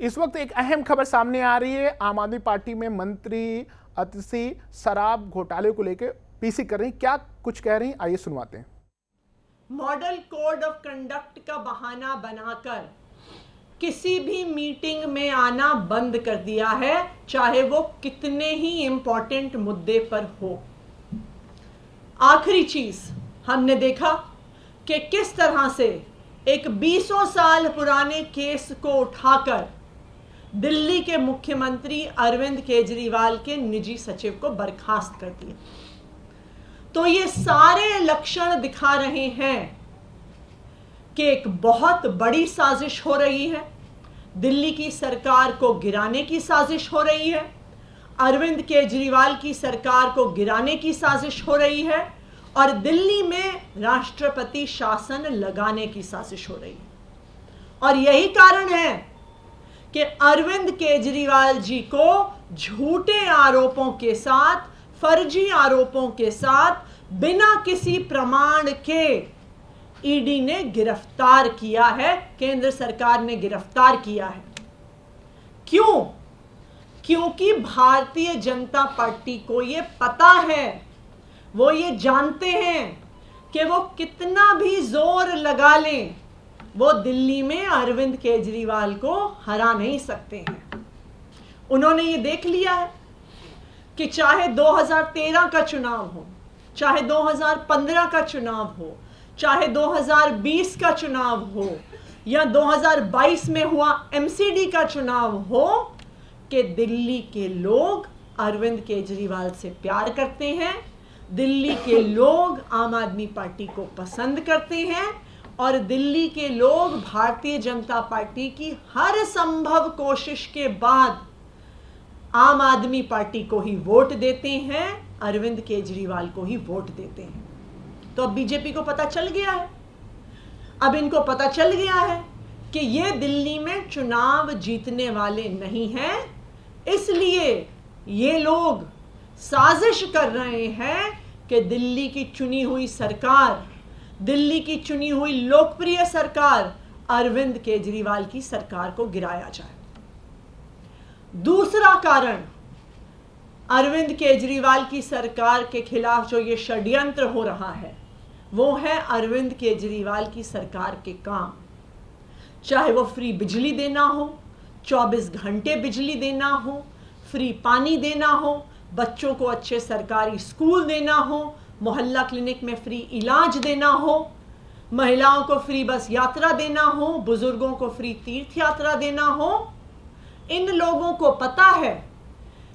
इस वक्त एक अहम खबर सामने आ रही है। आम आदमी पार्टी में मंत्री अतिशी शराब घोटाले को लेकर पीसी कर रही, क्या कुछ कह रही, आइए सुनवाते हैं। मॉडल कोड ऑफ कंडक्ट का बहाना बनाकर किसी भी मीटिंग में आना बंद कर दिया है, चाहे वो कितने ही इंपॉर्टेंट मुद्दे पर हो। आखिरी चीज हमने देखा कि किस तरह से एक 20 साल पुराने केस को उठाकर दिल्ली के मुख्यमंत्री अरविंद केजरीवाल के निजी सचिव को बर्खास्त कर दिया। तो ये सारे लक्षण दिखा रहे हैं कि एक बहुत बड़ी साजिश हो रही है, दिल्ली की सरकार को गिराने की साजिश हो रही है, अरविंद केजरीवाल की सरकार को गिराने की साजिश हो रही है और दिल्ली में राष्ट्रपति शासन लगाने की साजिश हो रही है। और यही कारण है कि अरविंद केजरीवाल जी को झूठे आरोपों के साथ, फर्जी आरोपों के साथ, बिना किसी प्रमाण के ईडी ने गिरफ्तार किया है, केंद्र सरकार ने गिरफ्तार किया है। क्यों? क्योंकि भारतीय जनता पार्टी को ये पता है, वो ये जानते हैं कि वो कितना भी जोर लगा लें, वो दिल्ली में अरविंद केजरीवाल को हरा नहीं सकते हैं। उन्होंने ये देख लिया है कि चाहे 2013 का चुनाव हो, चाहे 2015 का चुनाव हो, चाहे 2020 का चुनाव हो या 2022 में हुआ एमसीडी का चुनाव हो, कि दिल्ली के लोग अरविंद केजरीवाल से प्यार करते हैं, दिल्ली के लोग आम आदमी पार्टी को पसंद करते हैं और दिल्ली के लोग भारतीय जनता पार्टी की हर संभव कोशिश के बाद आम आदमी पार्टी को ही वोट देते हैं, अरविंद केजरीवाल को ही वोट देते हैं। तो अब बीजेपी को पता चल गया है, अब इनको पता चल गया है कि ये दिल्ली में चुनाव जीतने वाले नहीं हैं, इसलिए ये लोग साजिश कर रहे हैं कि दिल्ली की चुनी हुई सरकार, दिल्ली की चुनी हुई लोकप्रिय सरकार अरविंद केजरीवाल की सरकार को गिराया जाए। दूसरा कारण, अरविंद केजरीवाल की सरकार के खिलाफ जो ये षड्यंत्र हो रहा है, वो है अरविंद केजरीवाल की सरकार के काम। चाहे वो फ्री बिजली देना हो, 24 घंटे बिजली देना हो, फ्री पानी देना हो, बच्चों को अच्छे सरकारी स्कूल देना हो, मोहल्ला क्लिनिक में फ्री इलाज देना हो, महिलाओं को फ्री बस यात्रा देना हो, बुजुर्गों को फ्री तीर्थ यात्रा देना हो। इन लोगों को पता है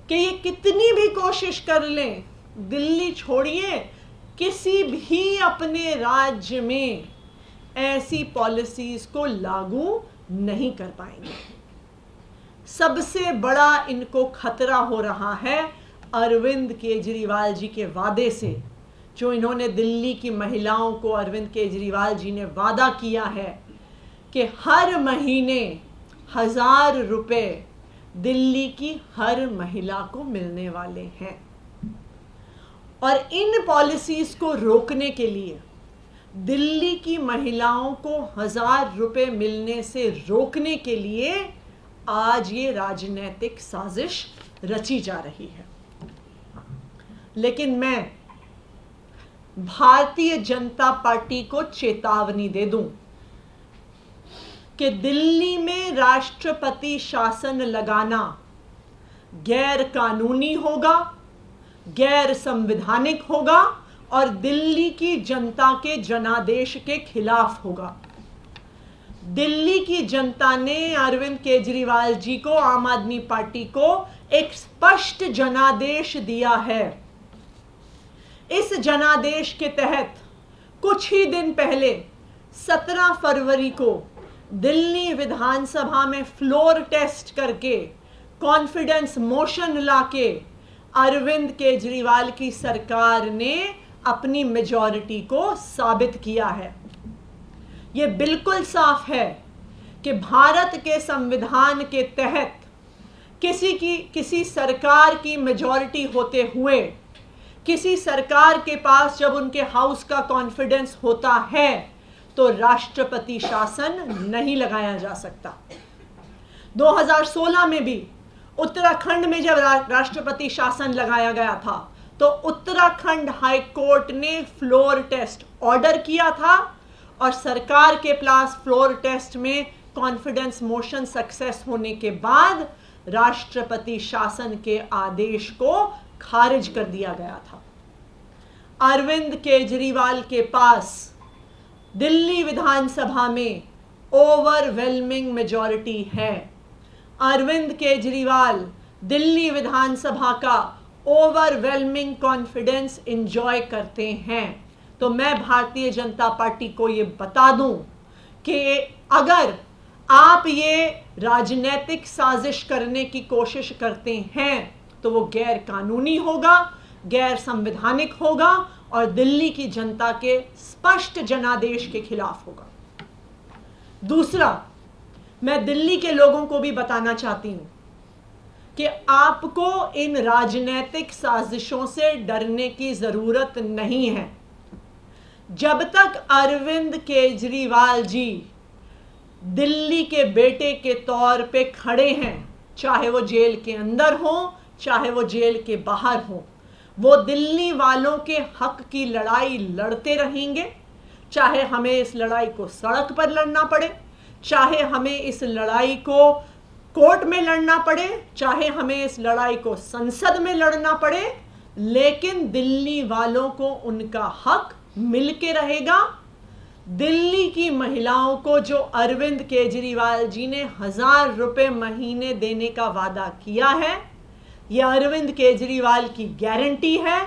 कि ये कितनी भी कोशिश कर लें, दिल्ली छोड़िए, किसी भी अपने राज्य में ऐसी पॉलिसीज को लागू नहीं कर पाएंगे। सबसे बड़ा इनको खतरा हो रहा है अरविंद केजरीवाल जी के वादे से, जो इन्होंने दिल्ली की महिलाओं को, अरविंद केजरीवाल जी ने वादा किया है कि हर महीने 1000 रुपए दिल्ली की हर महिला को मिलने वाले हैं। और इन पॉलिसीज को रोकने के लिए, दिल्ली की महिलाओं को 1000 रुपए मिलने से रोकने के लिए आज ये राजनीतिक साजिश रची जा रही है। लेकिन मैं भारतीय जनता पार्टी को चेतावनी दे दूं कि दिल्ली में राष्ट्रपति शासन लगाना गैर कानूनी होगा, गैर संवैधानिक होगा और दिल्ली की जनता के जनादेश के खिलाफ होगा। दिल्ली की जनता ने अरविंद केजरीवाल जी को, आम आदमी पार्टी को एक स्पष्ट जनादेश दिया है। इस जनादेश के तहत कुछ ही दिन पहले 17 फरवरी को दिल्ली विधानसभा में फ्लोर टेस्ट करके, कॉन्फिडेंस मोशन लाके अरविंद केजरीवाल की सरकार ने अपनी मेजॉरिटी को साबित किया है। यह बिल्कुल साफ है कि भारत के संविधान के तहत किसी सरकार की मेजॉरिटी होते हुए, किसी सरकार के पास जब उनके हाउस का कॉन्फिडेंस होता है, तो राष्ट्रपति शासन नहीं लगाया जा सकता। 2016 में भी उत्तराखंड में जब राष्ट्रपति शासन लगाया गया था तो उत्तराखंड हाई कोर्ट ने फ्लोर टेस्ट ऑर्डर किया था और सरकार के पास फ्लोर टेस्ट में कॉन्फिडेंस मोशन सक्सेस होने के बाद राष्ट्रपति शासन के आदेश को खारिज कर दिया गया था। अरविंद केजरीवाल के पास दिल्ली विधानसभा में ओवरवेलमिंग मेजॉरिटी है। अरविंद केजरीवाल दिल्ली विधानसभा का ओवरवेलमिंग कॉन्फिडेंस एंजॉय करते हैं। तो मैं भारतीय जनता पार्टी को ये बता दूं कि अगर आप ये राजनीतिक साजिश करने की कोशिश करते हैं तो वो गैर कानूनी होगा, गैर संवैधानिक होगा और दिल्ली की जनता के स्पष्ट जनादेश के खिलाफ होगा। दूसरा, मैं दिल्ली के लोगों को भी बताना चाहती हूं कि आपको इन राजनीतिक साजिशों से डरने की जरूरत नहीं है। जब तक अरविंद केजरीवाल जी दिल्ली के बेटे के तौर पे खड़े हैं, चाहे वो जेल के अंदर हो चाहे वो जेल के बाहर हो, वो दिल्ली वालों के हक की लड़ाई लड़ते रहेंगे। चाहे हमें इस लड़ाई को सड़क पर लड़ना पड़े, चाहे हमें इस लड़ाई को कोर्ट में लड़ना पड़े, चाहे हमें इस लड़ाई को संसद में लड़ना पड़े, लेकिन दिल्ली वालों को उनका हक मिलके रहेगा। दिल्ली की महिलाओं को जो अरविंद केजरीवाल जी ने 1000 रुपए महीने देने का वादा किया है, यह अरविंद केजरीवाल की गारंटी है